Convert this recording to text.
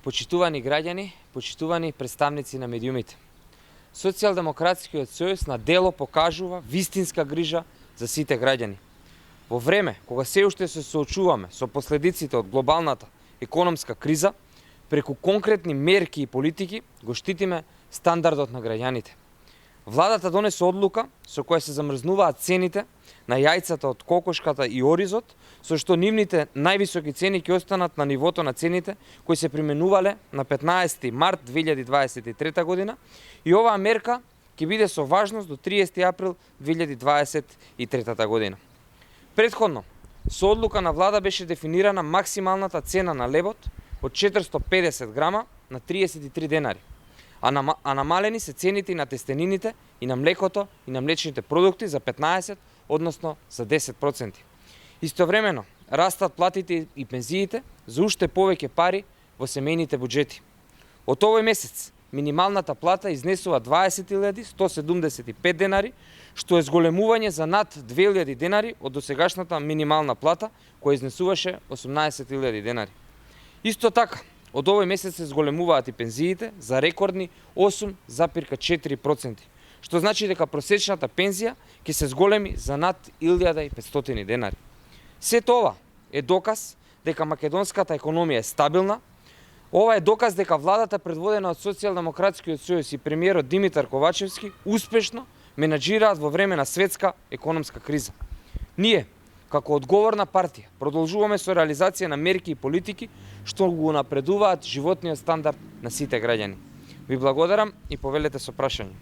Почитувани граѓани, почитувани представници на медиумите. Социјалдемократскиот сојуз на дело покажува вистинска грижа за сите граѓани. Во време кога се уште се соочуваме со последиците од глобалната економска криза, преку конкретни мерки и политики го штитиме стандардот на граѓаните. Владата донесе одлука со која се замрзнуваат цените на јајцата од кокошката и оризот, со што нивните највисоки цени ќе останат на нивото на цените кои се применувале на 15 март 2023 година и оваа мерка ќе биде со важност до 30 април 2023 година. Претходно, со одлука на влада беше дефинирана максималната цена на лебот од 450 грама на 33 денари, а намалени се цените и на тестенините, и на млекото, и на млечните продукти за 15, односно за 10%. Истовремено, растат платите и пензиите за уште повеќе пари во семејните буџети. Од овој месец минималната плата изнесува 20.175 денари, што е зголемување за над 2.000 денари од досегашната минимална плата, која изнесуваше 18.000 денари. Исто така, од овој месец се зголемуваат и пензиите за рекордни 8,4%, што значи дека просечната пензија ќе се зголеми за над 1.500 денари. Сето ова е доказ дека македонската економија е стабилна. Ова е доказ дека владата предводена од Социјалдемократскиот сојуз и премиерот Димитар Ковачевски успешно менаџираат во време на светска економска криза. Ние, како одговорна партија, продолжуваме со реализација на мерки и политики што го напредуваат животниот стандард на сите граѓани. Ви благодарам и повелете со прашање.